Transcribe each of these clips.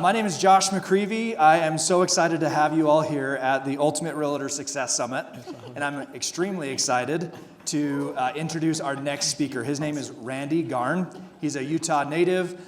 My name is Josh McCreevy. I am so excited to have you all here at the Ultimate Realtor Success Summit. And I'm extremely excited to introduce our next speaker. His name is Randy Garn. He's a Utah native.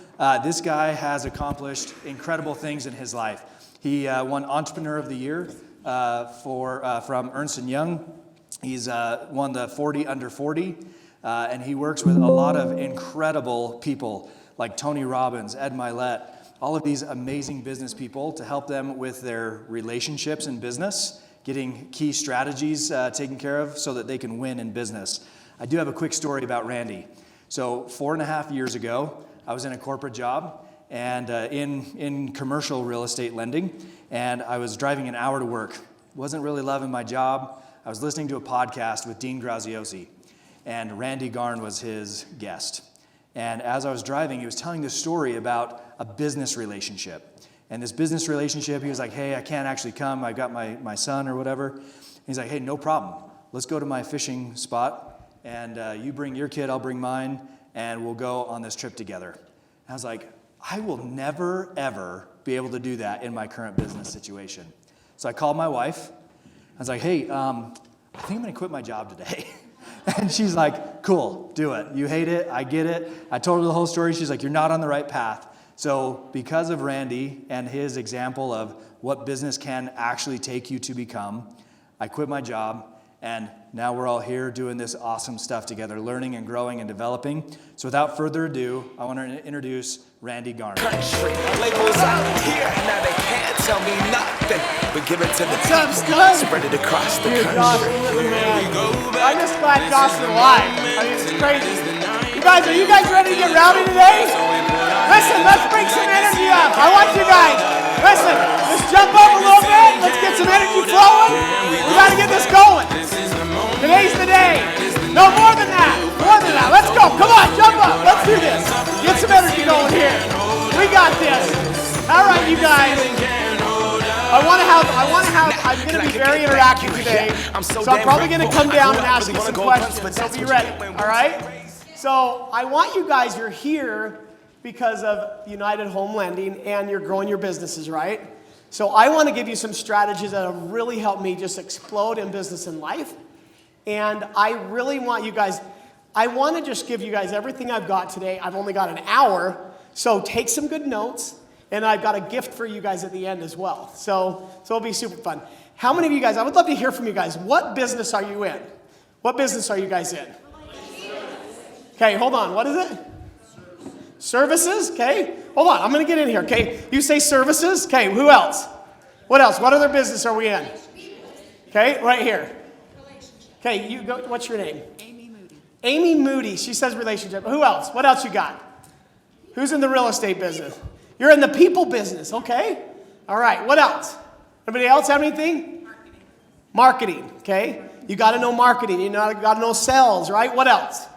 This guy has accomplished incredible things in his life. He won Entrepreneur of the Year from Ernst & Young. He's won the 40 Under 40. And he works with a lot of incredible people like Tony Robbins, Ed Milet, all of these amazing business people to help them with their relationships in business, getting key strategies taken care of so that they can win in business. I do have a quick story about Randy. So 4.5 years ago, I was in a corporate job and in commercial real estate lending, and I was driving an hour to work. Wasn't really loving my job. I was listening to a podcast with Dean Graziosi, and Randy Garn was his guest. And as I was driving, he was telling this story about a business relationship. And this business relationship, he was like, hey, I can't actually come. I've got my son or whatever. And he's like, hey, no problem. Let's go to my fishing spot. And you bring your kid, I'll bring mine. And we'll go on this trip together. And I was like, I will never, ever be able to do that in my current business situation. So I called my wife. I was like, hey, I think I'm going to quit my job today. And she's like, cool, do it. You hate it, I get it. I told her the whole story. She's like, you're not on the right path. So because of Randy and his example of what business can actually take you to become, I quit my job, and now we're all here doing this awesome stuff together, learning and growing and developing. So without further ado, I want to introduce Randy Garn. Country labels out here, now they can't tell me nothing, but give it to the team, spread it across the country. I'm just glad Josh is alive. I mean, it's crazy. Are you guys ready to get rowdy today? Listen, let's bring some energy up. I want you guys, listen, let's jump up a little bit. Let's get some energy flowing. We got to get this going. Today's the day. No, more than that. More than that. Let's go. Come on, jump up. Let's do this. Get some energy going here. We got this. All right, you guys. I'm going to be very interactive today. So I'm probably going to come down and ask you some questions. So be ready. All right? So I want you guys, you're here because of United Home Lending and you're growing your businesses, right? So I want to give you some strategies that have really helped me just explode in business and life. And I really want you guys, I want to just give you guys everything I've got today. I've only got an hour, so take some good notes. And I've got a gift for you guys at the end as well. So it'll be super fun. How many of you guys, I would love to hear from you guys. What business are you in? What business are you guys in? Okay, hold on. What is it? Services. Okay. Hold on. I'm going to get in here. Okay. You say services. Okay. Who else? What else? What other business are we in? Okay. Right here. Okay. You go. What's your name? Amy Moody. Amy Moody. She says relationship. Who else? What else you got? Who's in the real estate business? You're in the people business. Okay. All right. What else? Anybody else have anything? Marketing. Okay. You got to know marketing. You got to know sales, right? What else?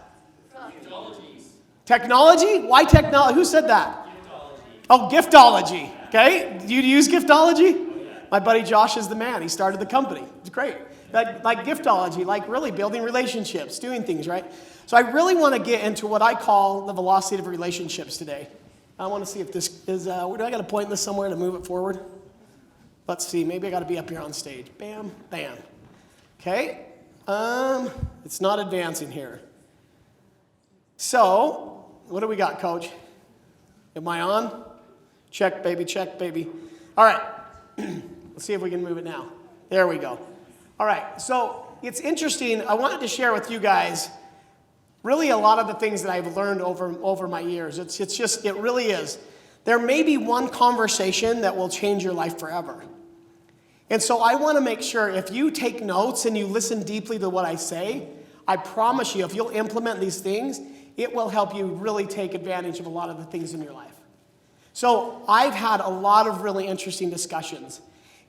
Technology? Why technology? Who said that? Giftology. Oh, giftology. Okay. Do you use giftology? Oh, yeah. My buddy Josh is the man. He started the company. It's great. Like giftology, like really building relationships, doing things, right? So I really want to get into what I call the velocity of relationships today. I want to see if this is, do I got to point this somewhere to move it forward? Let's see. Maybe I got to be up here on stage. Bam, bam. Okay. It's not advancing here. So, what do we got, Coach? Am I on? Check, baby, check, baby. All right. Let's see if we can move it now. There we go. All right. So, it's interesting. I wanted to share with you guys really a lot of the things that I've learned over my years. It really is. There may be one conversation that will change your life forever. And so I want to make sure if you take notes and you listen deeply to what I say, I promise you, if you'll implement these things, it will help you really take advantage of a lot of the things in your life. So I've had a lot of really interesting discussions.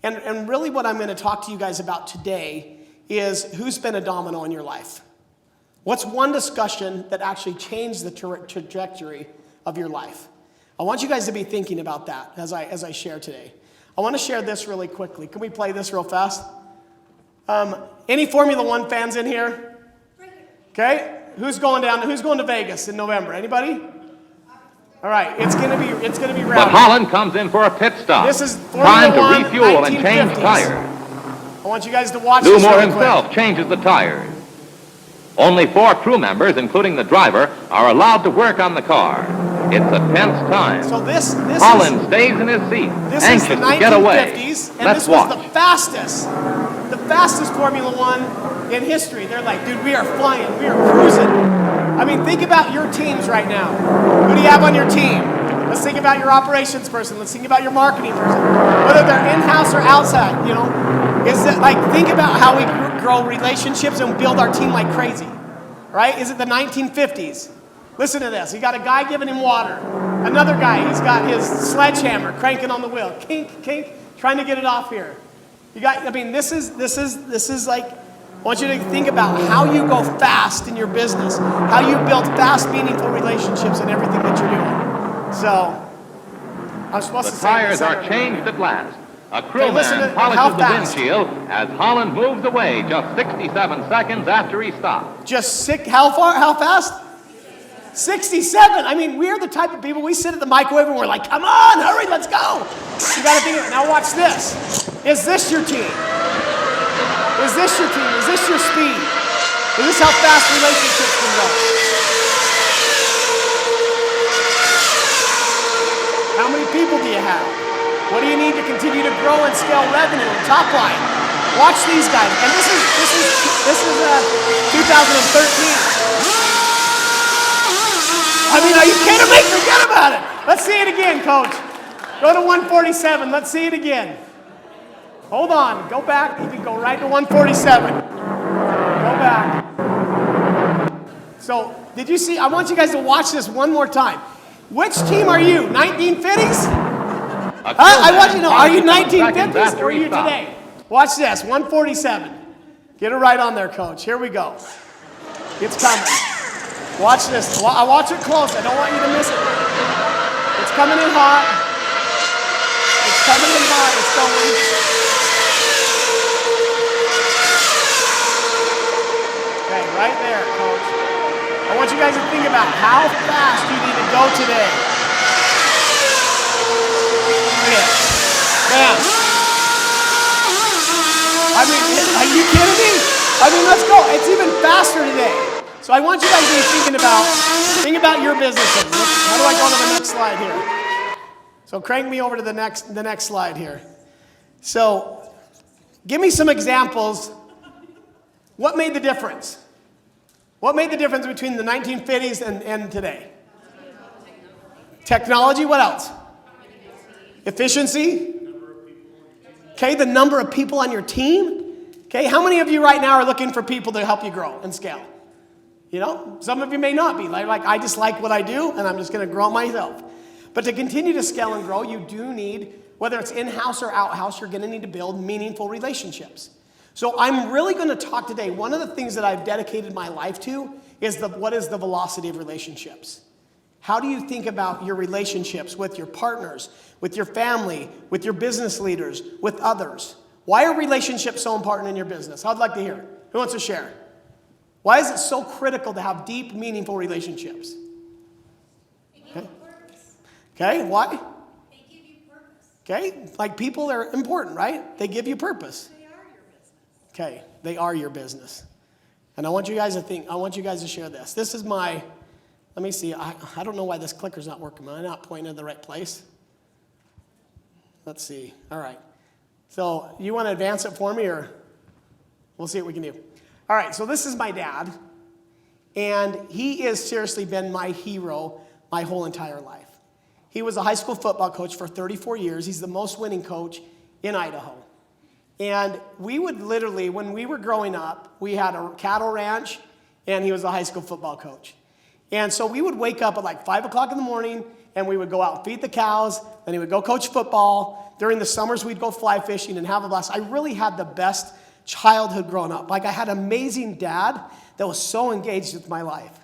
And really what I'm going to talk to you guys about today is who's been a domino in your life. What's one discussion that actually changed the trajectory of your life? I want you guys to be thinking about that as I share today. I want to share this really quickly. Can we play this real fast? Any Formula One fans in here? Okay. Who's going to Vegas in November? Anybody? All right, it's gonna be But rowdy. Holland comes in for a pit stop. This is Time Formula to 1, refuel and change 1950s. tires. I want you guys to watch this Newmore really quick. himself changes the tires. Only 4 crew members, including the driver, are allowed to work on the car. It's a tense time. So this Holland stays in his seat, This anxious is the to get away. 1950s, and Let's this was watch. the fastest Formula One in history. They're like, dude, we are flying, we are cruising. I mean, think about your teams right now. Who do you have on your team? Let's think about your operations person. Let's think about your marketing person. Whether they're in-house or outside, you know, is it like, think about how we grow relationships and build our team like crazy, right? Is it the 1950s? Listen to this. You got a guy giving him water. Another guy, he's got his sledgehammer cranking on the wheel. Kink, kink, trying to get it off here. You got, I mean, this is like, I want you to think about how you go fast in your business, how you build fast, meaningful relationships in everything that you're doing. So, I'm supposed The to say this, tires I are don't know. changed at last. A Okay, listen crewman to how polishes the fast. windshield as Holland moves away just 67 seconds after he stopped. Just sick, how fast? 67. I mean, we are the type of people, we sit at the microwave and we're like, come on, hurry, let's go. You gotta think of it. Now watch this. Is this your team? Is this your team? Is this your speed? Is this how fast relationships can go? How many people do you have? What do you need to continue to grow and scale revenue and top line? Watch these guys. And this is 2013. I mean, are you kidding me? Forget about it. Let's see it again, coach. Go to 147. Let's see it again. Hold on. Go back. You can go right to 147. Go back. So, did you see? I want you guys to watch this one more time. Which team are you? 1950s? I want you to know, are you 1950s or are you today? Watch this. 147. Get it right on there, coach. Here we go. It's coming. Watch this. I watch it close. I don't want you to miss it. It's coming in hot. It's coming in hot. It's going. Okay, right there, coach. I want you guys to think about how fast you need to go today. Look at it. Man. I mean, are you kidding me? I mean, let's go. It's even faster today. So I want you guys to be think about your businesses. How do I go to the next slide here? So crank me over to the next slide here. So give me some examples. What made the difference? What made the difference between the 1950s and today? Technology, what else? Efficiency. Okay, the number of people on your team. Okay, how many of you right now are looking for people to help you grow and scale? You know, some of you may not be. Like I just like what I do, and I'm just going to grow myself. But to continue to scale and grow, you do need, whether it's in-house or out-house, you're going to need to build meaningful relationships. So I'm really going to talk today. One of the things that I've dedicated my life to is what is the velocity of relationships. How do you think about your relationships with your partners, with your family, with your business leaders, with others? Why are relationships so important in your business? I'd like to hear. Who wants to share? Why is it so critical to have deep, meaningful relationships? Okay. Okay, why? They give you purpose. Okay, like people are important, right? They give you purpose. They are your business. Okay, they are your business. And I want you guys to share this. This is my, let me see, I don't know why this clicker's not working. Am I not pointing in the right place? Let's see, all right. So you want to advance it for me, or we'll see what we can do. All right, so this is my dad, and he has seriously been my hero my whole entire life. He was a high school football coach for 34 years. He's the most winning coach in Idaho. And we would literally, when we were growing up, we had a cattle ranch, and he was a high school football coach. And so we would wake up at like 5 o'clock in the morning, and we would go out and feed the cows, then he would go coach football. During the summers, we'd go fly fishing and have a blast. I really had the best childhood growing up. Like I had an amazing dad that was so engaged with my life.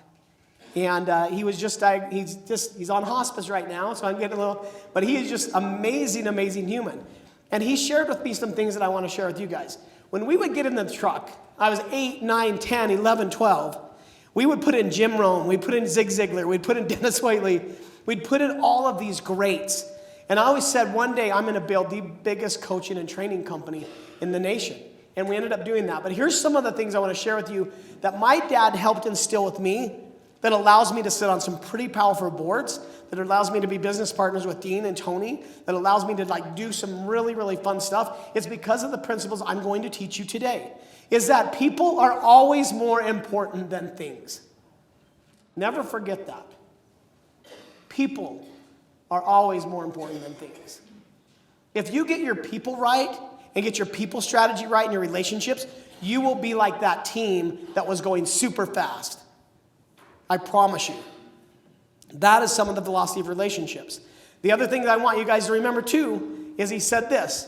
And he's on hospice right now, so I'm getting a little, but he is just amazing, amazing human. And he shared with me some things that I want to share with you guys. When we would get in the truck, I was 8, 9, 10, 11, 12, we would put in Jim Rohn, we'd put in Zig Ziglar, we'd put in Dennis Whiteley, We'd put in all of these greats. And I always said, one day I'm going to build the biggest coaching and training company in the nation. And we ended up doing that. But here's some of the things I want to share with you that my dad helped instill with me that allows me to sit on some pretty powerful boards, that allows me to be business partners with Dean and Tony, that allows me to do some really, really fun stuff. It's because of the principles I'm going to teach you today. Is that people are always more important than things. Never forget that. People are always more important than things. If you get your people right and get your people strategy right in your relationships, you will be like that team that was going super fast. I promise you. That is some of the velocity of relationships. The other thing that I want you guys to remember too is he said this.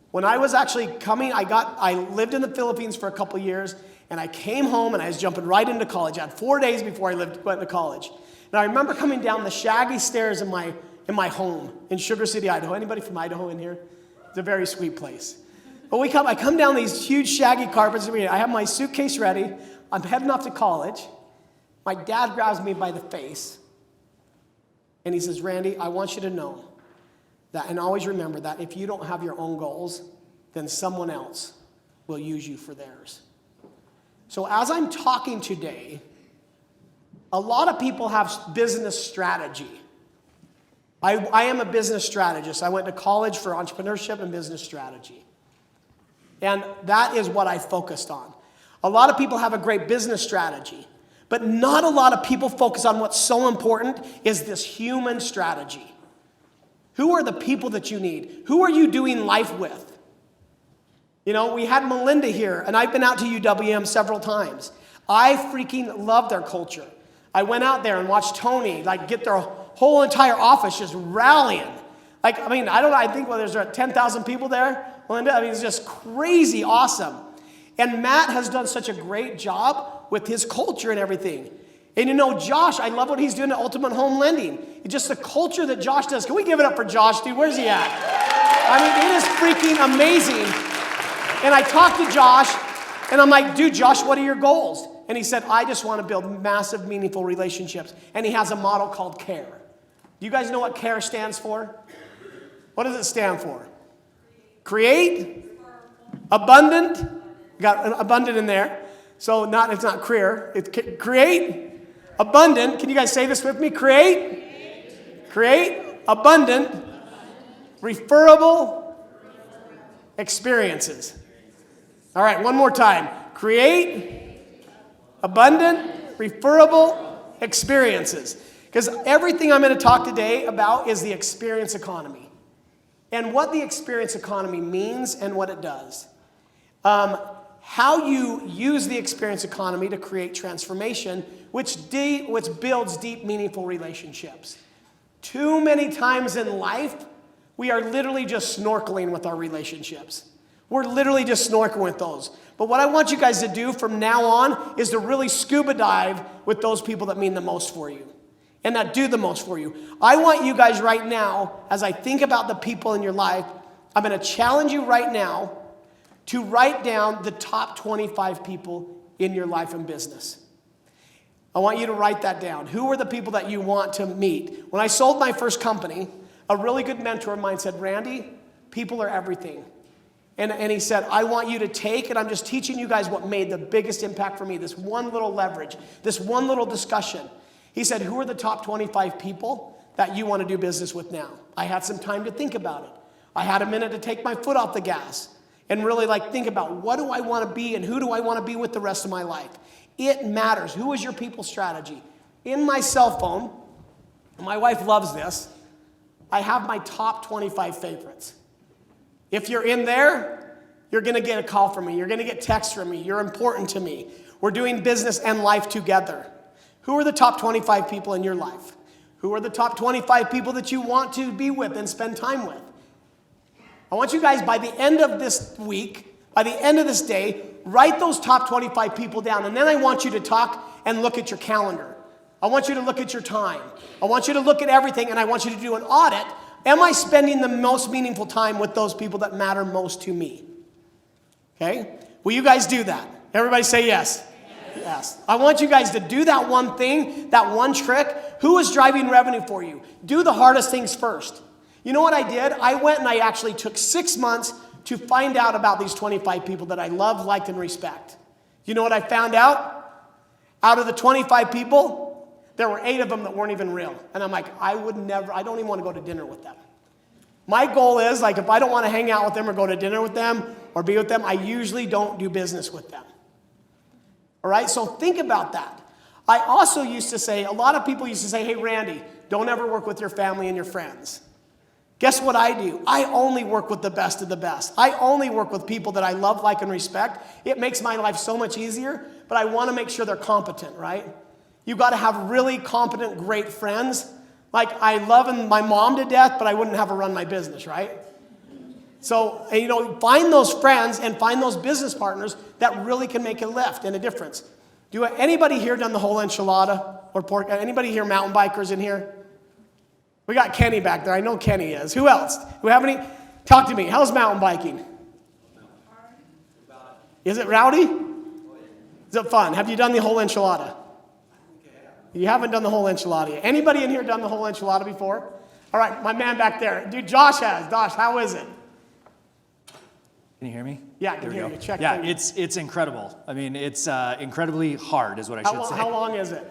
When I was actually coming, I lived in the Philippines for a couple years, and I came home and I was jumping right into college. I had 4 days before I went to college. And I remember coming down the shaggy stairs in my home in Sugar City, Idaho. Anybody from Idaho in here? It's a very sweet place. But I come down these huge shaggy carpets. I have my suitcase ready. I'm heading off to college. My dad grabs me by the face. And he says, Randy, I want you to know that, and always remember that if you don't have your own goals, then someone else will use you for theirs. So as I'm talking today, a lot of people have business strategy. I am a business strategist. I went to college for entrepreneurship and business strategy. And that is what I focused on. A lot of people have a great business strategy, but not a lot of people focus on what's so important is this human strategy. Who are the people that you need? Who are you doing life with? You know, we had Melinda here, and I've been out to UWM several times. I freaking love their culture. I went out there and watched Tony, get their whole entire office just rallying. I think there's 10,000 people there, Melinda. It's just crazy awesome. And Matt has done such a great job with his culture and everything. And Josh, I love what he's doing at Ultimate Home Lending. It's just the culture that Josh does. Can we give it up for Josh, dude? Where's he at? It is freaking amazing. And I talked to Josh, and I'm like, dude, Josh, what are your goals? And he said, I just want to build massive, meaningful relationships. And he has a model called CARE. Do you guys know what CARE stands for? What does it stand for? Create, abundant. Got abundant in there. So it's not career. It's create, abundant. Can you guys say this with me? Create, abundant, referable experiences. All right, one more time. Create, abundant, referable experiences. Because everything I'm going to talk today about is the experience economy. And what the experience economy means and what it does. How you use the experience economy to create transformation, which builds deep, meaningful relationships. Too many times in life, we are literally just snorkeling with our relationships. We're literally just snorkeling with those. But what I want you guys to do from now on is to really scuba dive with those people that mean the most for you and that do the most for you. I want you guys right now, as I think about the people in your life, I'm going to challenge you right now to write down the top 25 people in your life and business. I want you to write that down. Who are the people that you want to meet? When I sold my first company, a really good mentor of mine said, Randy, people are everything. And he said, I want you to take, and I'm just teaching you guys what made the biggest impact for me, this one little leverage, this one little discussion. He said, who are the top 25 people that you want to do business with now? I had some time to think about it. I had a minute to take my foot off the gas and really think about what do I want to be and who do I want to be with the rest of my life. It matters. Who is your people strategy? In my cell phone, my wife loves this, I have my top 25 favorites. If you're in there, you're going to get a call from me. You're going to get texts from me. You're important to me. We're doing business and life together. Who are the top 25 people in your life? Who are the top 25 people that you want to be with and spend time with? I want you guys, by the end of this week, by the end of this day, write those top 25 people down. And then I want you to talk and look at your calendar. I want you to look at your time. I want you to look at everything, and I want you to do an audit. Am I spending the most meaningful time with those people that matter most to me? Okay? Will you guys do that? Everybody say yes. Yes. I want you guys to do that one thing, that one trick. Who is driving revenue for you? Do the hardest things first. You know what I did? I went and I actually took 6 months to find out about these 25 people that I love, liked, and respect. You know what I found out? Out of the 25 people, there were 8 of them that weren't even real. And I'm like, I don't even want to go to dinner with them. My goal is, like, if I don't want to hang out with them or go to dinner with them or be with them, I usually don't do business with them. All right, so think about that. I also used to say, a lot of people used to say, hey, Randy, don't ever work with your family and your friends. Guess what I do? I only work with the best of the best. I only work with people that I love, like, and respect. It makes my life so much easier, but I want to make sure they're competent, right? You've got to have really competent, great friends. Like, I love my mom to death, but I wouldn't have her run my business, right? So, you know, find those friends and find those business partners that really can make a lift and a difference. Anybody here done the whole enchilada or pork? Anybody here mountain bikers in here? We got Kenny back there. I know Kenny is. Who else? Do we have any? Talk to me. How's mountain biking? Is it rowdy? Is it fun? Have you done the whole enchilada? You haven't done the whole enchilada yet. Anybody in here done the whole enchilada before? All right, my man back there. Dude, Josh has. Josh, how is it? Can you hear me? Yeah, I can hear you. Check. Yeah, it's incredible. I mean, it's incredibly hard is what I should say. How long is it?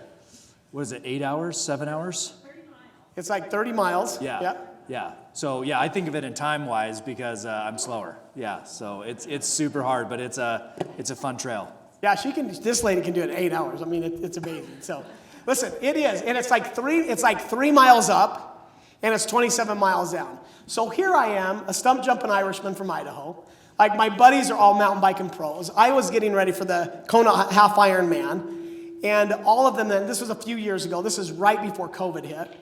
What is it, 8 hours, 7 hours? 30 miles. It's like 30 miles. Yeah. Yeah. So, yeah, I think of it in time-wise because I'm slower. Yeah, so it's super hard, but it's a fun trail. Yeah, this lady can do it in 8 hours. I mean, it's amazing. So, listen, it is. And it's like 3 miles up, and it's 27 miles down. So here I am, a stump-jumping Irishman from Idaho. Like, my buddies are all mountain biking pros. I was getting ready for the Kona Half Ironman, and all of them then, this was a few years ago, this is right before COVID hit,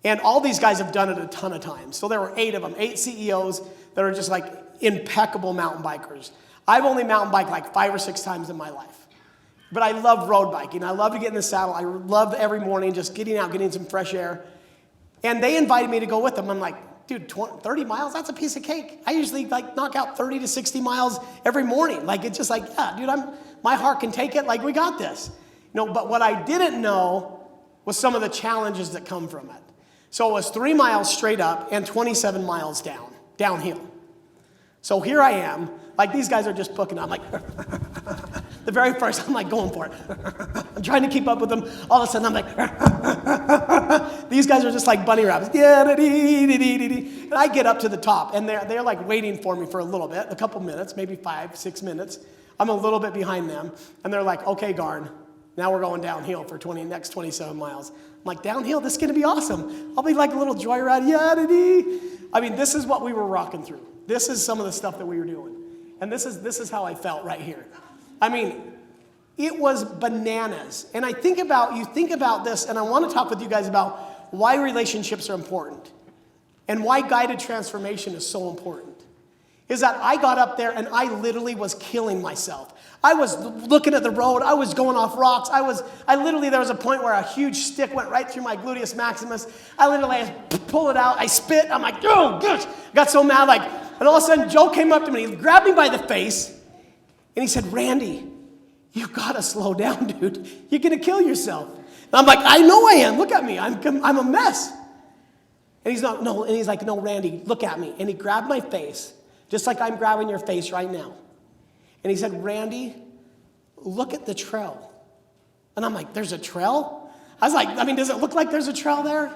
and all these guys have done it a ton of times. So there were 8 of them, 8 CEOs that are just like impeccable mountain bikers. I've only mountain biked like 5 or 6 times in my life. But I love road biking. I love to get in the saddle. I love every morning just getting out, getting some fresh air. And they invited me to go with them. I'm like, dude, 30 miles, that's a piece of cake. I usually like knock out 30 to 60 miles every morning. Like, it's just like, yeah, dude, my heart can take it. Like, we got this. But what I didn't know was some of the challenges that come from it. So it was 3 miles straight up and 27 miles downhill. So here I am, like, these guys are just booking. I'm like, the very first, I'm like going for it. I'm trying to keep up with them. All of a sudden, I'm like, these guys are just like bunny rabbits. And I get up to the top, and they're like waiting for me for a little bit, a couple minutes, maybe 5, 6 minutes. I'm a little bit behind them, and they're like, okay, Garn, now we're going downhill for next 27 miles. I'm like, downhill? This is going to be awesome. I'll be like a little joyride. I mean, this is what we were rocking through. This is some of the stuff that we were doing. And this is how I felt right here. I mean, it was bananas. And you think about this, and I want to talk with you guys about why relationships are important and why guided transformation is so important. Is that I got up there and I literally was killing myself. I was looking at the road. I was going off rocks. there was a point where a huge stick went right through my gluteus maximus. I pull it out. I spit. I'm like, oh, gosh. Got so mad, and all of a sudden, Joe came up to me. He grabbed me by the face, and he said, Randy, you got to slow down, dude. You're going to kill yourself. And I'm like, I know I am. Look at me. I'm a mess. And he's like, no, Randy, look at me. And he grabbed my face, just like I'm grabbing your face right now. And he said, Randy, look at the trail. And I'm like, there's a trail? I was like, does it look like there's a trail there?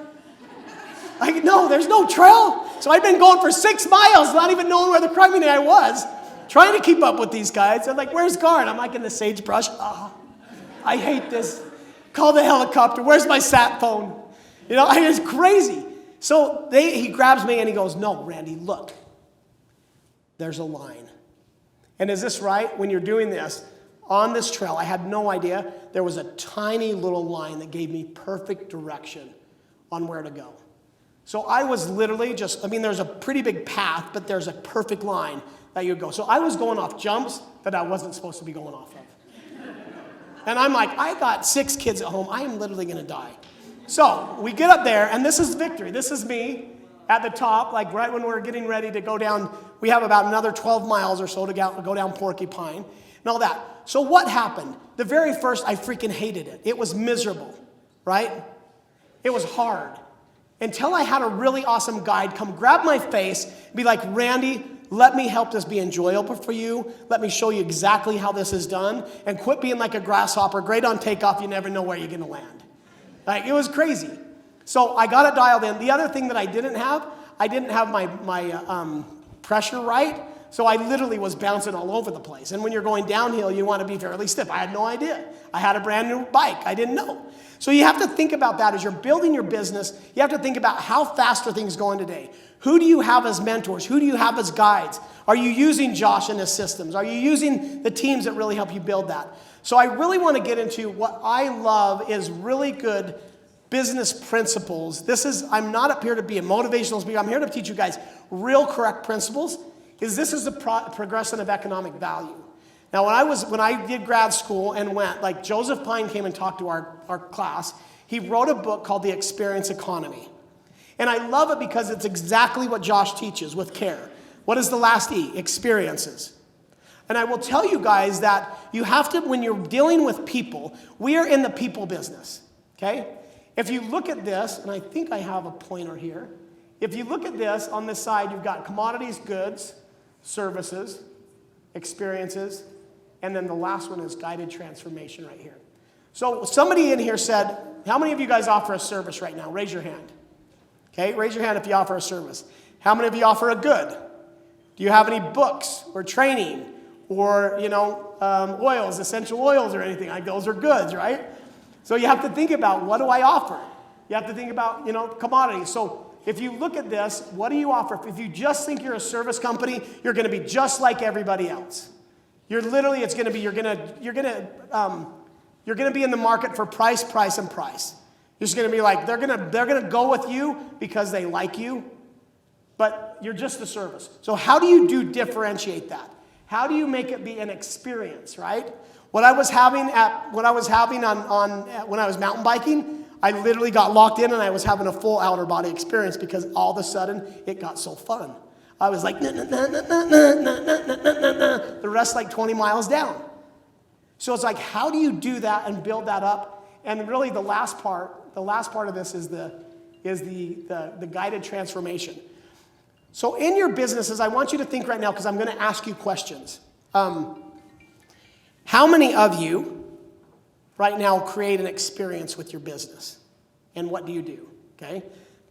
Like, no, there's no trail. So I'd been going for 6 miles, not even knowing where the criminy I was, trying to keep up with these guys. They're like, where's Garn? I'm like in the sagebrush. Oh, I hate this. Call the helicopter. Where's my sat phone? It's crazy. So he grabs me and he goes, no, Randy, look. There's a line. And is this right? When you're doing this, on this trail, I had no idea, there was a tiny little line that gave me perfect direction on where to go. So I was literally there's a pretty big path, but there's a perfect line that you go. So I was going off jumps that I wasn't supposed to be going off of. And I'm like, I got 6 kids at home. I am literally going to die. So we get up there, and this is victory. This is me at the top, like right when we're getting ready to go down. We have about another 12 miles or so to go down Porcupine. And and all that. So what happened? The very first, I freaking hated it. It was miserable, right? It was hard. Until I had a really awesome guide come grab my face and be like, Randy, let me help this be enjoyable for you. Let me show you exactly how this is done. And quit being like a grasshopper, great on takeoff, you never know where you're going to land. Like, it was crazy. So I got it dialed in. The other thing that I didn't have my pressure right. So I literally was bouncing all over the place. And when you're going downhill, you want to be fairly stiff. I had no idea. I had a brand new bike. I didn't know. So you have to think about that as you're building your business. You have to think about how fast are things going today. Who do you have as mentors? Who do you have as guides? Are you using Josh and his systems? Are you using the teams that really help you build that? So I really want to get into what I love is really good business principles. I'm not up here to be a motivational speaker. I'm here to teach you guys real correct principles. This is the progression of economic value. Now, when I did grad school and went, like Joseph Pine came and talked to our class, he wrote a book called The Experience Economy. And I love it because it's exactly what Josh teaches with care. What is the last E? Experiences. And I will tell you guys that you have to, when you're dealing with people, we are in the people business, okay? If you look at this, and I think I have a pointer here. If you look at this, on this side, you've got commodities, goods, services, experiences, and then the last one is guided transformation right here. So somebody in here said, how many of you guys offer a service right now? Raise your hand. Okay, raise your hand if you offer a service. How many of you offer a good? Do you have any books or training or, oils, essential oils or anything? Like those are goods, right? So you have to think about, what do I offer? You have to think about, commodities. So if you look at this, what do you offer? If you just think you're a service company, you're going to be just like everybody else. You're going to be in the market for price, and price. You're just going to be like, they're going to go with you because they like you, but you're just a service. So how do you differentiate that? How do you make it be an experience, right? When I was mountain biking, I literally got locked in and I was having a full outer body experience because all of a sudden it got so fun. I was like, the rest like 20 miles down. So it's like, how do you do that and build that up? And really the last part of this is the guided transformation. So in your businesses, I want you to think right now, because I'm going to ask you questions. How many of you right now create an experience with your business? And what do you do? Okay?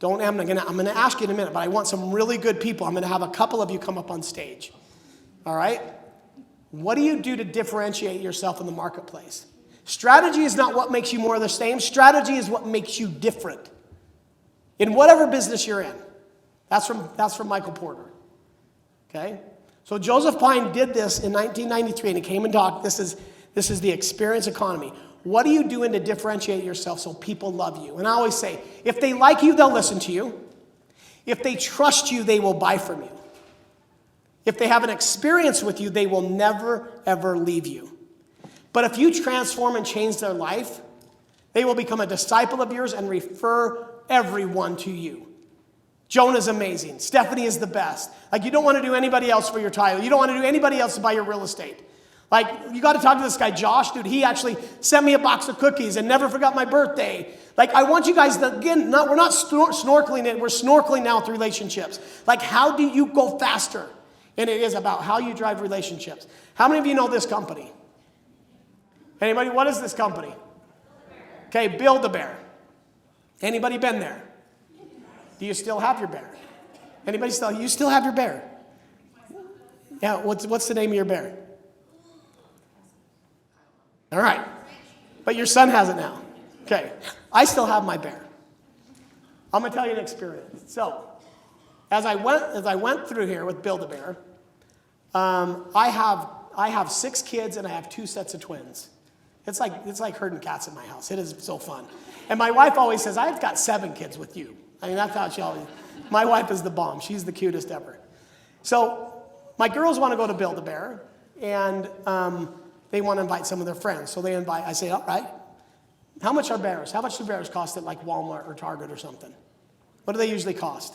I'm going to ask you in a minute, but I want some really good people. I'm going to have a couple of you come up on stage. All right? What do you do to differentiate yourself in the marketplace? Strategy is not what makes you more of the same. Strategy is what makes you different. In whatever business you're in. That's from Michael Porter. Okay? So Joseph Pine did this in 1993, and he came and talked. This is the experience economy. What are you doing to differentiate yourself so people love you? And I always say, if they like you, they'll listen to you. If they trust you, they will buy from you. If they have an experience with you, they will never, ever leave you. But if you transform and change their life, they will become a disciple of yours and refer everyone to you. Joan is amazing. Stephanie is the best. Like, you don't want to do anybody else for your title. You don't want to do anybody else to buy your real estate. Like, you got to talk to this guy, Josh, dude. He actually sent me a box of cookies and never forgot my birthday. Like, I want you guys to, again, we're not snorkeling it. We're snorkeling now with relationships. Like, how do you go faster? And it is about how you drive relationships. How many of you know this company? Anybody? What is this company? Okay, Build-A-Bear. Anybody been there? Do you still have your bear? Anybody you still have your bear? Yeah, what's the name of your bear? All right. But your son has it now. Okay. I still have my bear. I'm going to tell you an experience. So, as I went through here with Build-A-Bear, I have 6 kids and I have 2 sets of twins. It's like herding cats in my house. It is so fun. And my wife always says, I've got 7 kids with you. I mean, that's how she always, my wife is the bomb. She's the cutest ever. So my girls want to go to Build-A-Bear, and they want to invite some of their friends. So I say, all right, how much are bears? How much do bears cost at like Walmart or Target or something? What do they usually cost?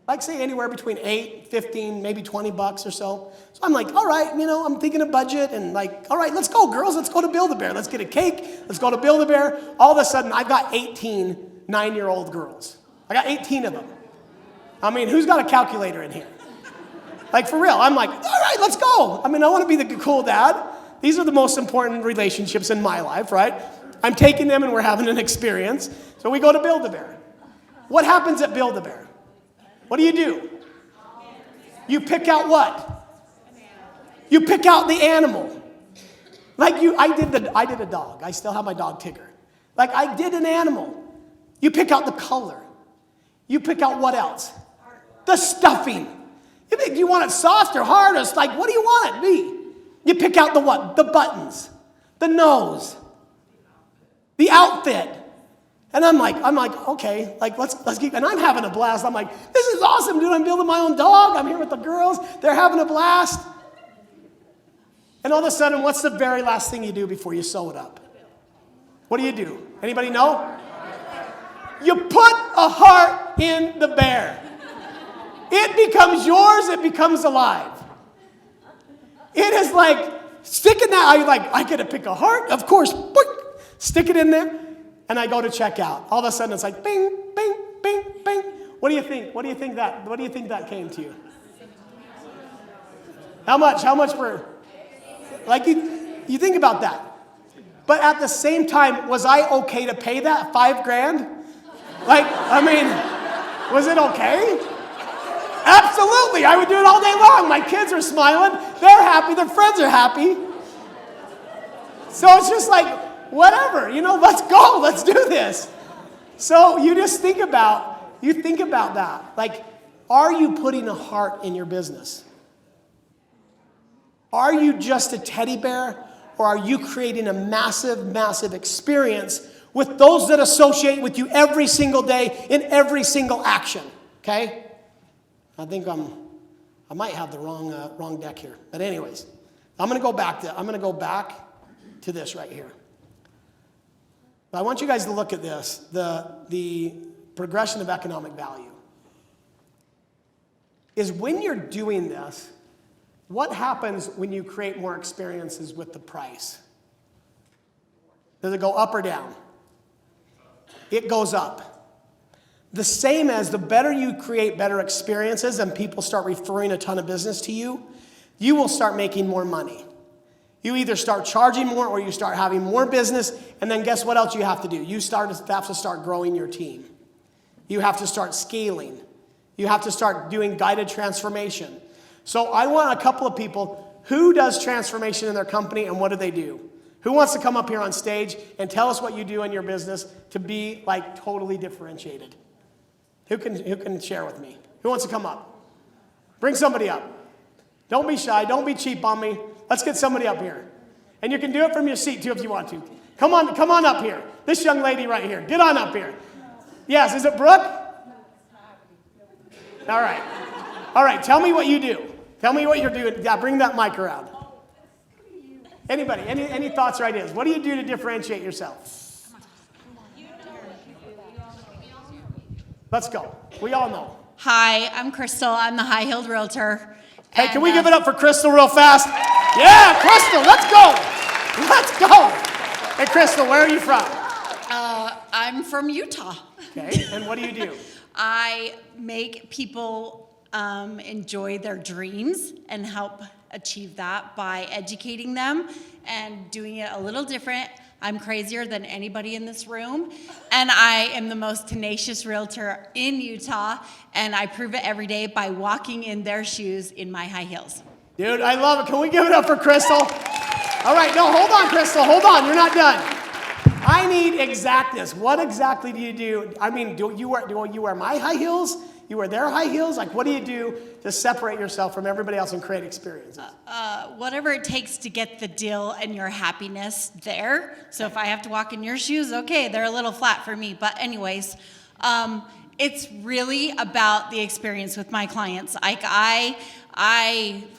Like say anywhere between 8, 15, maybe 20 bucks or so. So I'm like, all right, I'm thinking of budget and like, all right, let's go girls, let's go to Build-A-Bear. Let's get a cake, let's go to Build-A-Bear. All of a sudden, I've got 18 9-year-old girls. I got 18 of them. I mean, who's got a calculator in here? Like for real, I'm like, all right, let's go. I want to be the cool dad. These are the most important relationships in my life, right? I'm taking them and we're having an experience. So we go to Build-A-Bear. What happens at Build-A-Bear? What do? You pick out what? You pick out the animal. Like I did a dog. I still have my dog Tigger. Like I did an animal. You pick out the color. You pick out what else? The stuffing. Do you want it soft or hard? Or it's like, what do you want it to be? You pick out the what? The buttons, the nose, the outfit. And I'm like, okay, like let's keep, and I'm having a blast. I'm like, this is awesome, dude. I'm building my own dog. I'm here with the girls. They're having a blast. And all of a sudden, what's the very last thing you do before you sew it up? What do? Anybody know? You put a heart in the bear. It becomes yours. It becomes alive. It is like sticking that. I get to pick a heart, of course. Boink, stick it in there. And I go to check out. All of a sudden, it's like bing, bing, bing, bing. What do you think? What do you think that came to you? How much? How much for? Like you think about that. But at the same time, was I okay to pay that $5,000? Was it okay? Absolutely. I would do it all day long. My kids are smiling. They're happy. Their friends are happy. So it's just like, whatever, let's go, let's do this. So you just think about that. Like, are you putting a heart in your business? Are you just a teddy bear, or are you creating a massive, massive experience with those that associate with you every single day in every single action? Okay? I think I might have the wrong deck here. But anyways, I'm gonna go back to this right here. But I want you guys to look at this, the progression of economic value. Is when you're doing this, what happens when you create more experiences with the price? Does it go up or down? It goes up. The same as the better you create better experiences and people start referring a ton of business to you, you will start making more money. You either start charging more or you start having more business, and then guess what else you have to do? You have to start growing your team. You have to start scaling. You have to start doing guided transformation. So I want a couple of people who does transformation in their company and what do they do? Who wants to come up here on stage and tell us what you do in your business to be like totally differentiated? Who can share with me? Who wants to come up? Bring somebody up. Don't be shy. Don't be cheap on me. Let's get somebody up here. And you can do it from your seat too if you want to. Come on up here. This young lady right here. Get on up here. Yes, is it Brooke? All right. All right, tell me what you do. Tell me what you're doing. Yeah, bring that mic around. Anybody, any thoughts or ideas? What do you do to differentiate yourself? Let's go. We all know. Hi, I'm Crystal. I'm the high-heeled realtor. Hey, can we give it up for Crystal real fast? Yeah, Crystal, let's go. Let's go. Hey, Crystal, where are you from? I'm from Utah. Okay, and what do? I make people enjoy their dreams and help achieve that by educating them and doing it a little different. I'm crazier than anybody in this room, and I am the most tenacious realtor in Utah, and I prove it every day by walking in their shoes in my high heels. Dude, I love it. Can we give it up for Crystal? All right, no, hold on, Crystal. Hold on, you're not done. I need exactness. What exactly do you do? I mean, do you wear my high heels? You wear their high heels? Like, what do you do to separate yourself from everybody else and create experiences? Whatever it takes to get the deal and your happiness there. So if I have to walk in your shoes, okay, they're a little flat for me. But anyways, It's really about the experience with my clients. Like I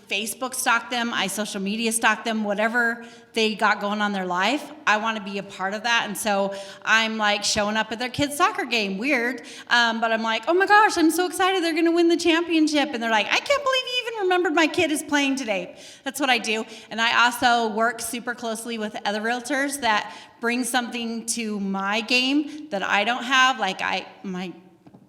Facebook stalk them, I social media stalk them, whatever they got going on in their life, I want to be a part of that. And so I'm like showing up at their kid's soccer game, weird, but I'm like, oh my gosh, I'm so excited they're going to win the championship. And they're like, I can't believe you even remembered my kid is playing today. That's what I do. And I also work super closely with other realtors that bring something to my game that I don't have. Like my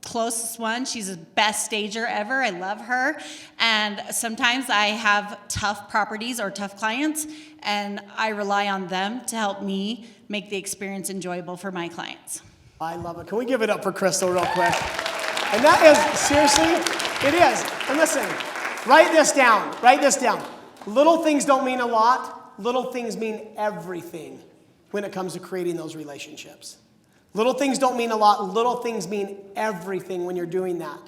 closest one, she's the best stager ever. I love her. And sometimes I have tough properties or tough clients, and I rely on them to help me make the experience enjoyable for my clients. I love it. Can we give it up for Crystal real quick? And that is, seriously, it is. And listen, write this down. Write this down. Little things don't mean a lot. Little things mean everything when it comes to creating those relationships. Little things don't mean a lot. Little things mean everything when you're doing that.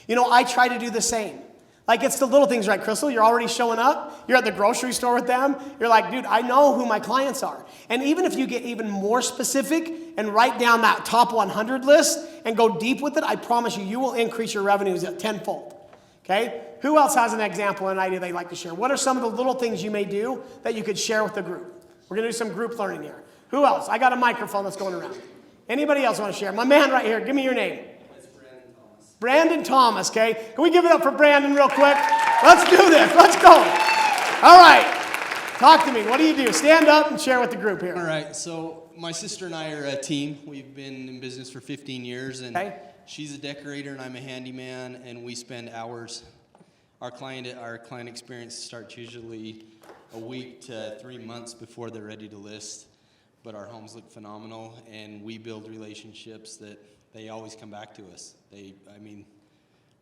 You know, I try to do the same. Like, it's the little things, right, Crystal? You're already showing up. You're at the grocery store with them. You're like, dude, I know who my clients are. And even if you get even more specific and write down that top 100 list and go deep with it, I promise you, you will increase your revenues at tenfold. Okay? Who else has an example, an idea they'd like to share? What are some of the little things you may do that you could share with the group? We're going to do some group learning here. Who else? I got a microphone that's going around. Anybody else want to share? My man right here, give me your name. It's Brandon Thomas. Brandon Thomas, okay? Can we give it up for Brandon real quick? Let's do this. Let's go. All right. Talk to me. What do you do? Stand up and share with the group here. All right, so my sister and I are a team. We've been in business for 15 years, and Okay. she's a decorator and I'm a handyman, and we spend hours. Our client experience starts usually a week to 3 months before they're ready to list. But our homes look phenomenal, and we build relationships that they always come back to us.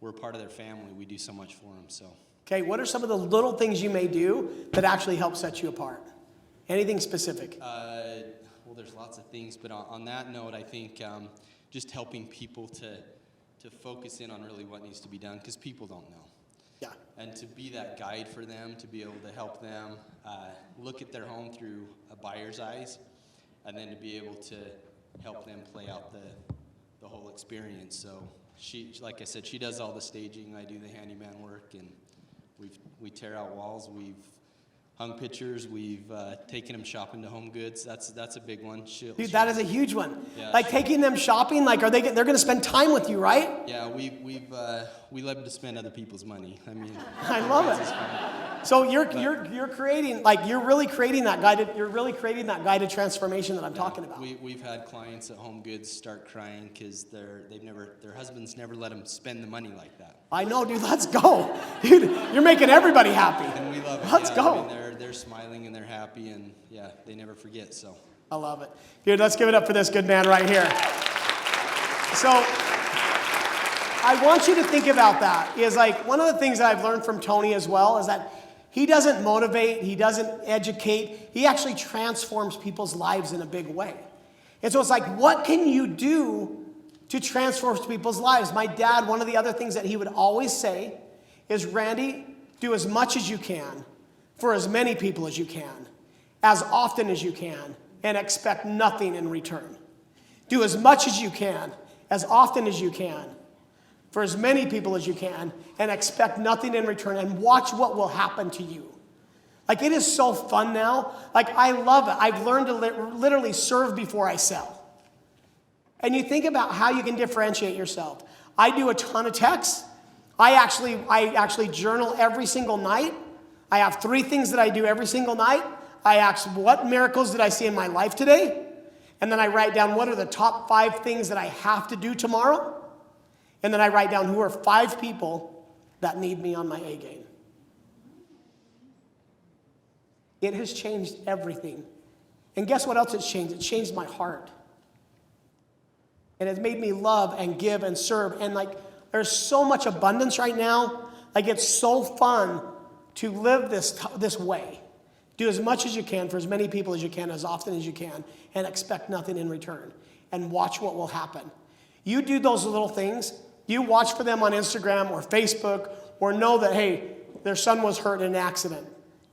We're part of their family. We do so much for them, so. Okay, what are some of the little things you may do that actually help set you apart? Anything specific? Well, there's lots of things, but on that note, I think just helping people to focus in on really what needs to be done, because people don't know. Yeah. And to be that guide for them, to be able to help them look at their home through a buyer's eyes, and then to be able to help them play out the whole experience. So she, like I said, she does all the staging. I do the handyman work, and we tear out walls. We've hung pictures. We've taken them shopping to Home Goods. That's a big one. Dude, that is a huge one. Yeah, like taking them shopping, like they're going to spend time with you, right? Yeah, we love to spend other people's money. I love it. So you're creating, like, you're really creating that guided transformation that I'm talking about. We've had clients at Home Goods start crying because their husbands never let them spend the money like that. I know, dude. Let's go, dude. You're making everybody happy. And we love it. Let's yeah, go. They're smiling and they're happy, and yeah, they never forget. So I love it, dude. Let's give it up for this good man right here. So I want you to think about that. Is like one of the things that I've learned from Tony as well is that he doesn't motivate, he doesn't educate, he actually transforms people's lives in a big way. And so it's like, what can you do to transform people's lives? My dad, one of the other things that he would always say is, Randy, do as much as you can for as many people as you can, as often as you can, and expect nothing in return. Do as much as you can, as often as you can, for as many people as you can, and expect nothing in return, and watch what will happen to you. Like, it is so fun now. Like, I love it. I've learned to literally serve before I sell. And you think about how you can differentiate yourself. I do a ton of texts. I actually journal every single night. I have 3 things that I do every single night. I ask, what miracles did I see in my life today? And then I write down, what are the top 5 things that I have to do tomorrow? And then I write down, who are 5 people that need me on my A game. It has changed everything. And guess what else it's changed? It changed my heart. And it's made me love and give and serve. And like, there's so much abundance right now. Like, it's so fun to live this way. Do as much as you can for as many people as you can, as often as you can, and expect nothing in return. And watch what will happen. You do those little things. You watch for them on Instagram or Facebook, or know that, hey, their son was hurt in an accident.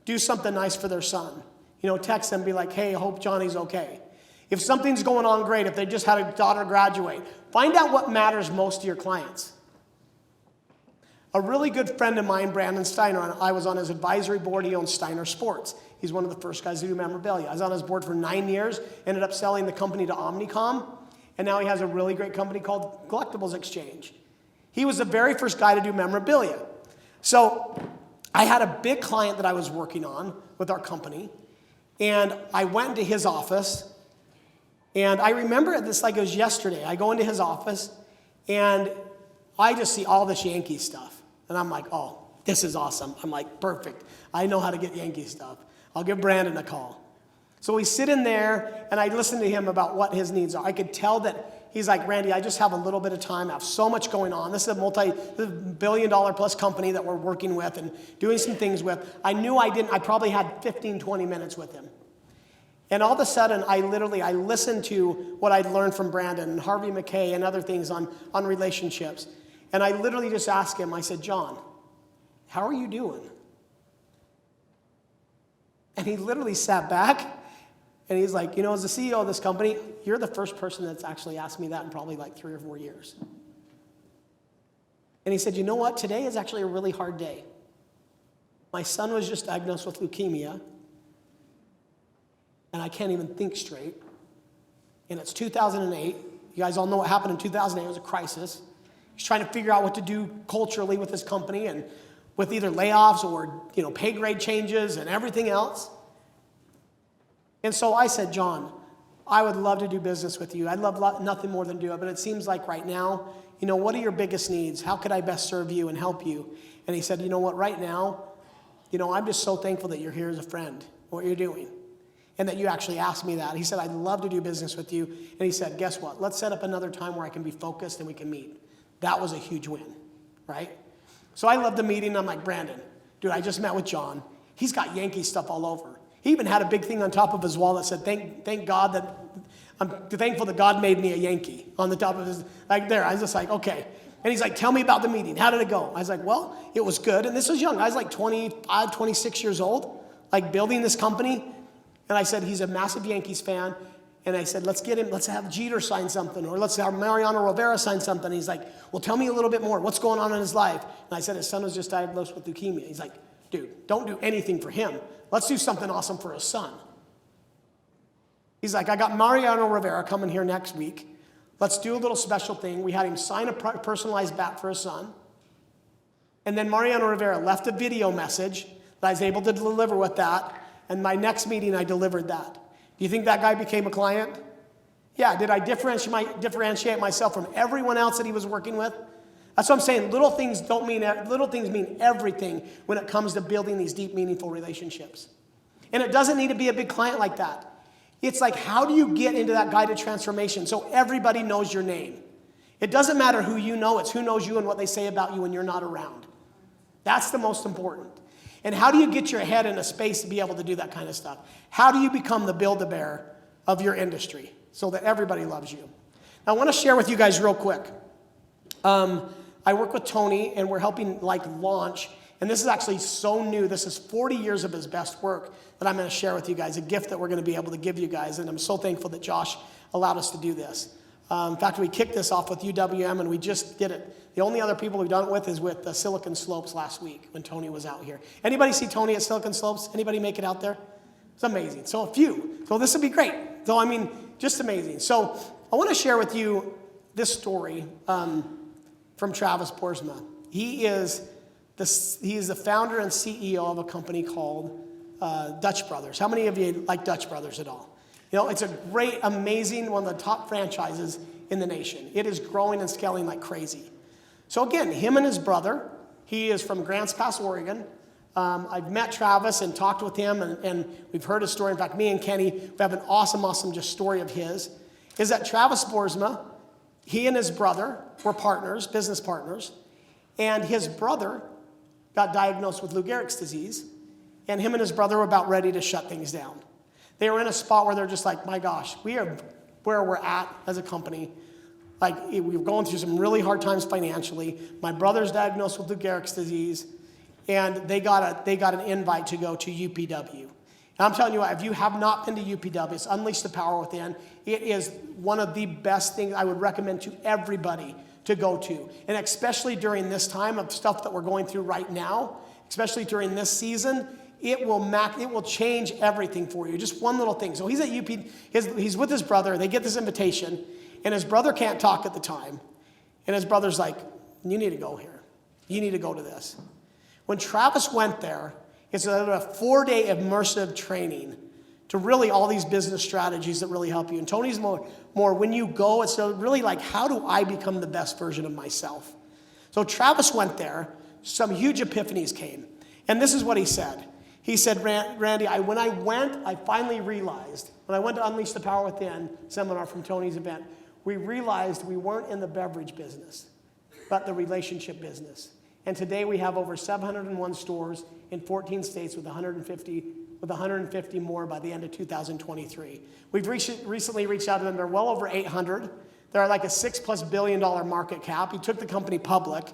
Do something nice for their son. You know, text them, be like, hey, I hope Johnny's okay. If something's going on, great. If they just had a daughter graduate, find out what matters most to your clients. A really good friend of mine, Brandon Steiner, I was on his advisory board. He owns Steiner Sports. He's one of the first guys to do memorabilia. I was on his board for 9 years, ended up selling the company to Omnicom, and now he has a really great company called Collectibles Exchange. He was the very first guy to do memorabilia. So I had a big client that I was working on with our company, and I went into his office, and I remember this like it was yesterday. I go into his office, and I just see all this Yankee stuff. And I'm like, oh, this is awesome. I'm like, perfect. I know how to get Yankee stuff. I'll give Brandon a call. So we sit in there, and I listen to him about what his needs are. I could tell that he's like, Randy, I just have a little bit of time. I have so much going on. This is a multi-billion-dollar-plus company that we're working with and doing some things with. I knew I probably had 15, 20 minutes with him. And all of a sudden, I listened to what I'd learned from Brandon and Harvey McKay and other things on relationships. And I literally just asked him, I said, John, how are you doing? And he literally sat back, and he's like, you know, as the CEO of this company, you're the first person that's actually asked me that in probably like 3 or 4 years. And he said, you know what? Today is actually a really hard day. My son was just diagnosed with leukemia, and I can't even think straight. And it's 2008. You guys all know what happened in 2008. It was a crisis. He's trying to figure out what to do culturally with his company and with either layoffs or, you know, pay grade changes and everything else. And so I said, John, I would love to do business with you. I'd love nothing more than do it, but it seems like right now, you know, what are your biggest needs? How could I best serve you and help you? And he said, you know what, right now, you know, I'm just so thankful that you're here as a friend, what you're doing, and that you actually asked me that. He said, I'd love to do business with you. And he said, guess what? Let's set up another time where I can be focused and we can meet. That was a huge win, right? So I loved the meeting. I'm like, Brandon, dude, I just met with John. He's got Yankee stuff all over. He even had a big thing on top of his wall that said, thank God that, I'm thankful that God made me a Yankee on the top of his, like there. I was just like, okay. And he's like, tell me about the meeting. How did it go? I was like, well, it was good. And this was young. I was like 25, 26 years old, like building this company. And I said, he's a massive Yankees fan. And I said, let's have Jeter sign something, or let's have Mariano Rivera sign something. And he's like, well, tell me a little bit more. What's going on in his life? And I said, his son was just diagnosed with leukemia. He's like, dude, don't do anything for him. Let's do something awesome for his son. He's like, I got Mariano Rivera coming here next week. Let's do a little special thing. We had him sign a personalized bat for his son. And then Mariano Rivera left a video message that I was able to deliver with that. And my next meeting, I delivered that. Do you think that guy became a client? Yeah. Did I differentiate myself from everyone else that he was working with? That's what I'm saying. Little things mean everything when it comes to building these deep, meaningful relationships. And it doesn't need to be a big client like that. It's like, how do you get into that guided transformation so everybody knows your name? It doesn't matter who you know, it's who knows you and what they say about you when you're not around. That's the most important. And how do you get your head in a space to be able to do that kind of stuff? How do you become the Build-A-Bear of your industry so that everybody loves you? Now, I want to share with you guys real quick. I work with Tony, and we're helping launch. And this is actually so new. This is 40 years of his best work that I'm going to share with you guys, a gift that we're going to be able to give you guys. And I'm so thankful that Josh allowed us to do this. In fact, we kicked this off with UWM, and we just did it. The only other people we've done it with is with Silicon Slopes last week when Tony was out here. Anybody see Tony at Silicon Slopes? Anybody make it out there? It's amazing. So a few. So this would be great. So, I mean, just amazing. So I want to share with you this story from Travis Boersma. He is the founder and CEO of a company called Dutch Brothers. How many of you like Dutch Brothers at all? You know, it's a great, amazing, one of the top franchises in the nation. It is growing and scaling like crazy. So again, him and his brother, he is from Grants Pass, Oregon. I've met Travis and talked with him, and we've heard his story. In fact, me and Kenny, we have an awesome just story of his, is that Travis Boersma, he and his brother were partners, business partners, and his brother got diagnosed with Lou Gehrig's disease, and him and his brother were about ready to shut things down. They were in a spot where they're just like, my gosh, we are where we're at as a company. Like, we were going through some really hard times financially. My brother's diagnosed with Lou Gehrig's disease, and they got an invite to go to UPW. And I'm telling you what, if you have not been to UPW, it's Unleash the Power Within. It is one of the best things I would recommend to everybody to go to. And especially during this time of stuff that we're going through right now, especially during this season, it will change everything for you. Just one little thing. So he's at UP, he's with his brother, they get this invitation, and his brother can't talk at the time. And his brother's like, you need to go here. You need to go to this. When Travis went there, it's a 4-day immersive training to really all these business strategies that really help you. And Tony's more when you go, it's really like, how do I become the best version of myself? So Travis went there, some huge epiphanies came. And this is what he said. He said, Randy, when I went, I finally realized, when I went to Unleash the Power Within seminar from Tony's event, we realized we weren't in the beverage business, but the relationship business. And today we have over 701 stores in 14 states with 150 more by the end of 2023. We've recently reached out to them. They're well over 800. They're like a $6+ billion market cap. He took the company public.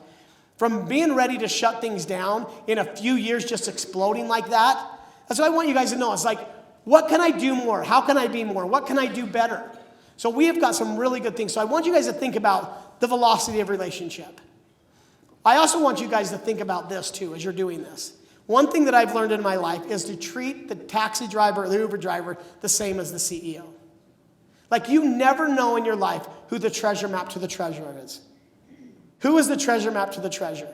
From being ready to shut things down in a few years, just exploding like that, that's what I want you guys to know. It's like, what can I do more? How can I be more? What can I do better? So we have got some really good things. So I want you guys to think about the velocity of relationship. I also want you guys to think about this too as you're doing this. One thing that I've learned in my life is to treat the taxi driver or the Uber driver the same as the CEO. Like, you never know in your life who the treasure map to the treasurer is. Who is the treasure map to the treasure?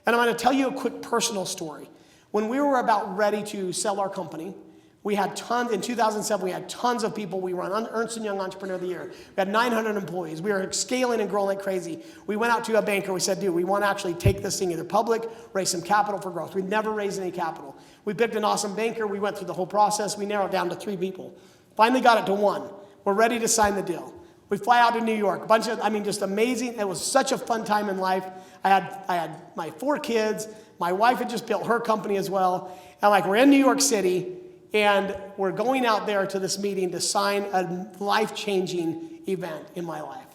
And I'm going to tell you a quick personal story. When we were about ready to sell our company, we had tons, in 2007, we had tons of people. We run Ernst & Young Entrepreneur of the Year. We had 900 employees. We were scaling and growing like crazy. We went out to a banker. We said, dude, we want to actually take this thing either public, raise some capital for growth. We'd never raised any capital. We picked an awesome banker. We went through the whole process. We narrowed down to 3 people. Finally got it to 1. We're ready to sign the deal. We fly out to New York. Just amazing. It was such a fun time in life. I had my 4 kids. My wife had just built her company as well. And we're in New York City. And we're going out there to this meeting to sign a life-changing event in my life.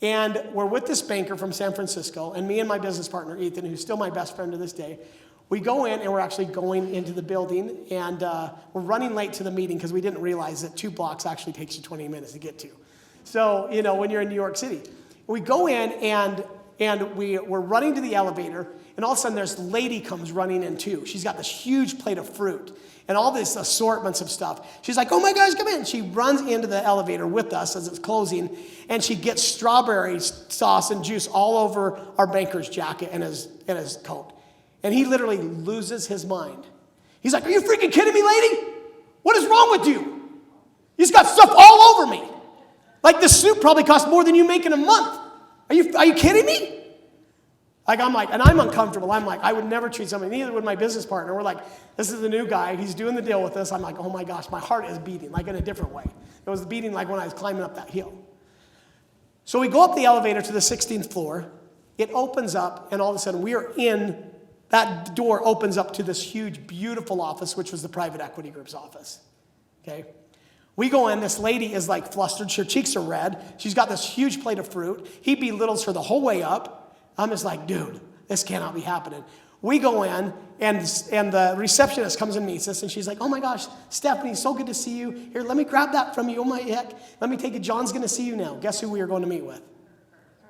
And we're with this banker from San Francisco, and me and my business partner, Ethan, who's still my best friend to this day, we go in, and we're actually going into the building, and we're running late to the meeting because we didn't realize that 2 blocks actually takes you 20 minutes to get to. So, when you're in New York City. We go in, and we're running to the elevator, and all of a sudden this lady comes running in too. She's got this huge plate of fruit and all these assortments of stuff. She's like, oh my gosh, come in. She runs into the elevator with us as it's closing, and she gets strawberry sauce and juice all over our banker's jacket and his coat. And he literally loses his mind. He's like, are you freaking kidding me, lady? What is wrong with you? He's got stuff all over me. Like, this suit probably costs more than you make in a month. Are you kidding me? And I'm uncomfortable. I'm like, I would never treat somebody, neither would my business partner. We're like, this is the new guy. He's doing the deal with us. I'm like, oh my gosh, my heart is beating, like in a different way. It was beating like when I was climbing up that hill. So we go up the elevator to the 16th floor. It opens up, and all of a sudden that door opens up to this huge, beautiful office, which was the private equity group's office. Okay? We go in, this lady is like flustered, her cheeks are red. She's got this huge plate of fruit. He belittles her the whole way up. I'm just like, dude, this cannot be happening. We go in, and the receptionist comes and meets us, and she's like, oh my gosh, Stephanie, so good to see you. Here, let me grab that from you. Oh my heck, let me take it. John's going to see you now. Guess who we are going to meet with?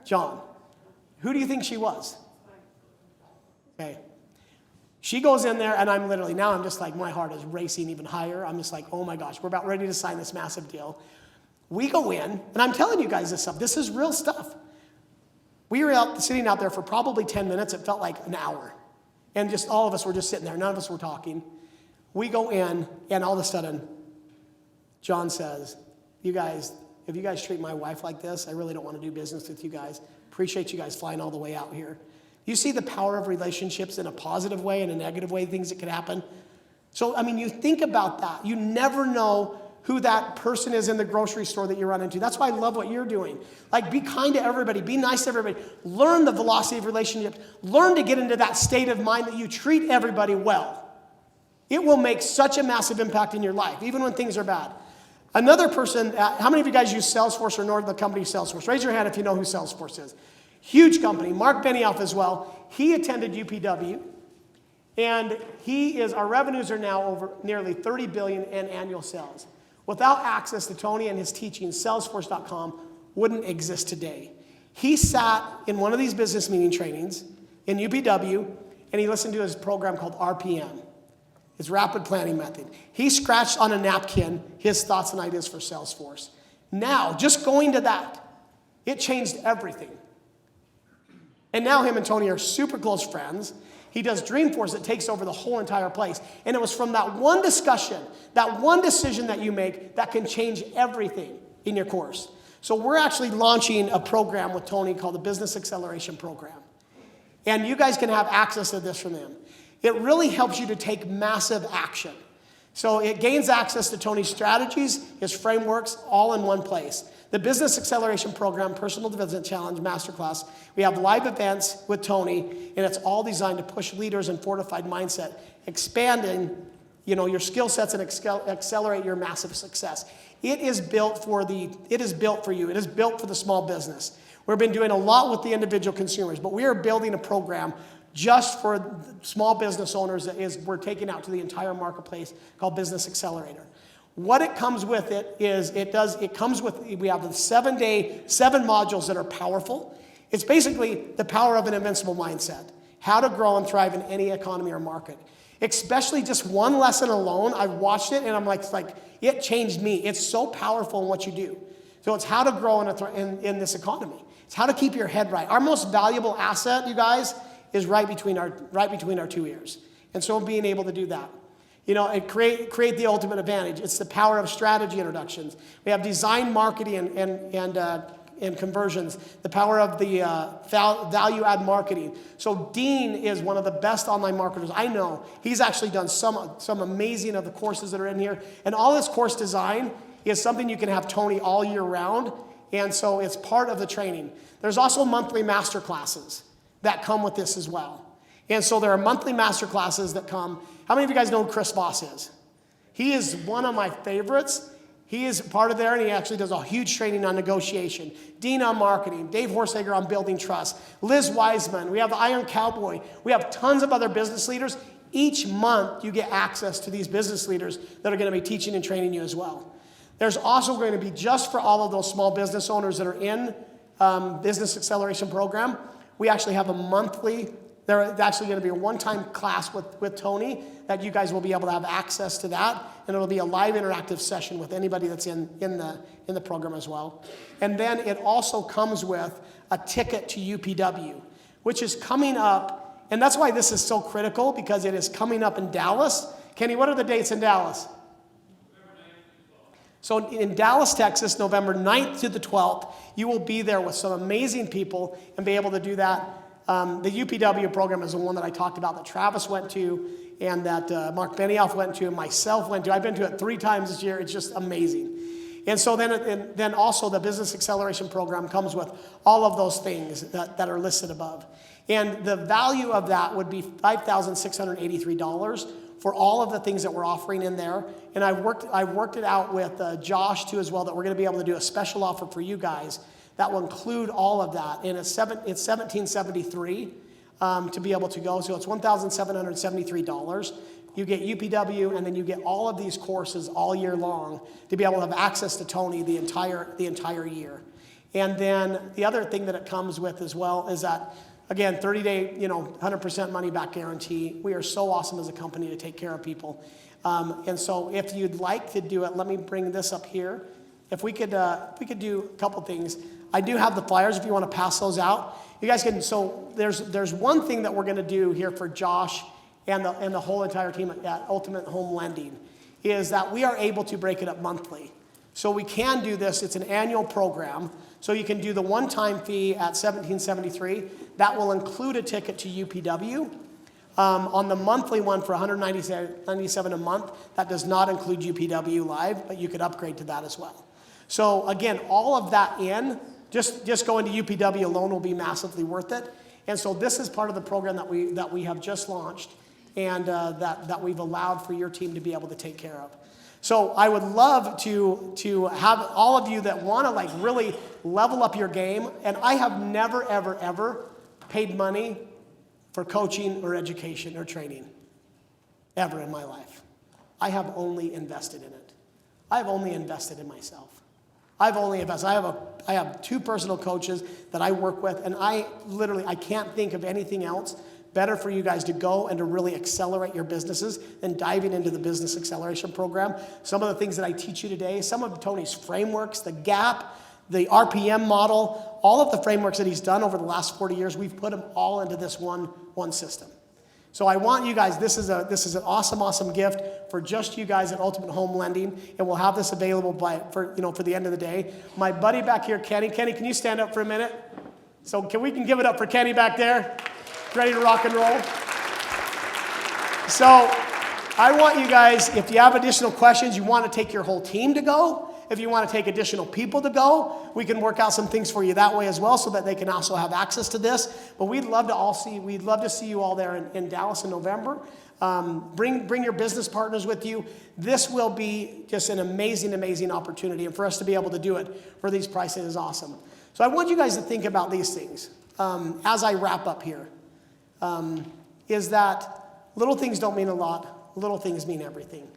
John. Who do you think she was? Okay. She goes in there, and I'm just like, my heart is racing even higher. I'm just like, oh my gosh, we're about ready to sign this massive deal. We go in, and I'm telling you guys this stuff. This is real stuff. We were sitting out there for probably 10 minutes. It felt like an hour. And just all of us were just sitting there. None of us were talking. We go in, and all of a sudden, John says, if you guys treat my wife like this, I really don't want to do business with you guys. Appreciate you guys flying all the way out here. You see the power of relationships in a positive way and a negative way, things that could happen. So, you think about that. You never know who that person is in the grocery store that you run into. That's why I love what you're doing. Like, be kind to everybody. Be nice to everybody. Learn the velocity of relationships. Learn to get into that state of mind that you treat everybody well. It will make such a massive impact in your life, even when things are bad. Another person, how many of you guys use Salesforce or know the company Salesforce? Raise your hand if you know who Salesforce is. Huge company. Mark Benioff as well. He attended UPW. And our revenues are now over nearly 30 billion in annual sales. Without access to Tony and his teachings, Salesforce.com wouldn't exist today. He sat in one of these business meeting trainings in UPW, and he listened to his program called RPM, his rapid planning method. He scratched on a napkin his thoughts and ideas for Salesforce. Now, just going to that, it changed everything. And now him and Tony are super close friends. He does Dreamforce that takes over the whole entire place. And it was from that one discussion, that one decision that you make that can change everything in your course. So we're actually launching a program with Tony called the Business Acceleration Program. And you guys can have access to this from him. It really helps you to take massive action. So it gains access to Tony's strategies, his frameworks, all in one place. The Business Acceleration Program, Personal Development Challenge, Masterclass. We have live events with Tony, and it's all designed to push leaders in fortified mindset, expanding, your skill sets and accelerate your massive success. It is built for you. It is built for the small business. We've been doing a lot with the individual consumers, but we are building a program just for small business owners that we're taking out to the entire marketplace called Business Accelerator. What it comes with we have the 7 modules that are powerful. It's basically the power of an invincible mindset, how to grow and thrive in any economy or market. Especially just one lesson alone, I've watched it and I'm like it changed me. It's so powerful in what you do. So it's how to grow in this economy. It's how to keep your head right. Our most valuable asset, you guys, is right between our two ears. And so being able to do that. And create the ultimate advantage. It's the power of strategy introductions. We have design, marketing, and conversions. The power of the value-add marketing. So Dean is one of the best online marketers I know. He's actually done some amazing of the courses that are in here. And all this course design is something you can have Tony all year round. And so it's part of the training. There's also monthly master classes that come with this as well. And so there are monthly master classes that come. How many of you guys know who Chris Voss is? He is one of my favorites. He is part of there, and he actually does a huge training on negotiation. Dean on marketing. Dave Horsager on building trust. Liz Wiseman. We have the Iron Cowboy. We have tons of other business leaders. Each month, you get access to these business leaders that are going to be teaching and training you as well. There's also going to be, just for all of those small business owners that are in Business Acceleration Program, we actually have a monthly. There's actually going to be a one-time class with Tony that you guys will be able to have access to that, and it'll be a live interactive session with anybody that's in the program as well. And then it also comes with a ticket to UPW, which is coming up, and that's why this is so critical, because it is coming up in Dallas. Kenny, what are the dates in Dallas? So in Dallas, Texas, November 9th to the 12th, you will be there with some amazing people and be able to do that. The UPW program is the one that I talked about that Travis went to and that Mark Benioff went to and myself went to. I've been to it 3 times this year. It's just amazing. And so then also the Business Acceleration Program comes with all of those things that are listed above. And the value of that would be $5,683 for all of the things that we're offering in there. And I've worked it out with Josh too as well, that we're going to be able to do a special offer for you guys that will include all of that. And it's $1,773 to be able to go. So it's $1,773. You get UPW, and then you get all of these courses all year long to be able to have access to Tony the entire year. And then the other thing that it comes with as well is that, again, 30-day, 100% money back guarantee. We are so awesome as a company to take care of people. And so if you'd like to do it, let me bring this up here. If we could do a couple things. I do have the flyers if you want to pass those out. You guys can, so there's one thing that we're going to do here for Josh and the whole entire team at Ultimate Home Lending is that we are able to break it up monthly. So we can do this. It's an annual program. So you can do the one-time fee at $1,773. That will include a ticket to UPW. On the monthly one for $197 a month, that does not include UPW Live, but you could upgrade to that as well. So again, all of that just going to UPW alone will be massively worth it. And so this is part of the program that we have just launched and that we've allowed for your team to be able to take care of. So I would love to have all of you that want to really level up your game. And I have never, ever, ever paid money for coaching or education or training. ever in my life. I have only invested in it. I have only invested in myself. I've only invested. I have 2 personal coaches that I work with, and I can't think of anything else better for you guys to go and to really accelerate your businesses than diving into the Business Acceleration Program. Some of the things that I teach you today, some of Tony's frameworks, the GAP, the RPM model, all of the frameworks that he's done over the last 40 years, we've put them all into this one system. So I want you guys, this is an awesome gift for just you guys at Ultimate Home Lending, and we'll have this available for the end of the day. My buddy back here, Kenny, can you stand up for a minute? So we can give it up for Kenny back there, ready to rock and roll. So I want you guys, if you have additional questions, you want to take your whole team to go, if you want to take additional people to go, we can work out some things for you that way as well so that they can also have access to this. But we'd love to see you all there in Dallas in November. Bring your business partners with you. This will be just an amazing opportunity. And for us to be able to do it for these prices is awesome. So I want you guys to think about these things as I wrap up here. Is that little things don't mean a lot. Little things mean everything.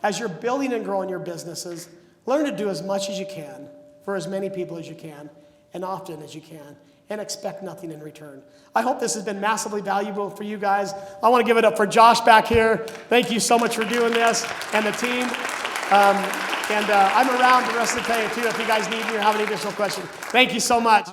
As you're building and growing your businesses, learn to do as much as you can for as many people as you can and often as you can, and expect nothing in return. I hope this has been massively valuable for you guys. I want to give it up for Josh back here. Thank you so much for doing this, and the team. I'm around the rest of the day too if you guys need me or have any additional questions. Thank you so much.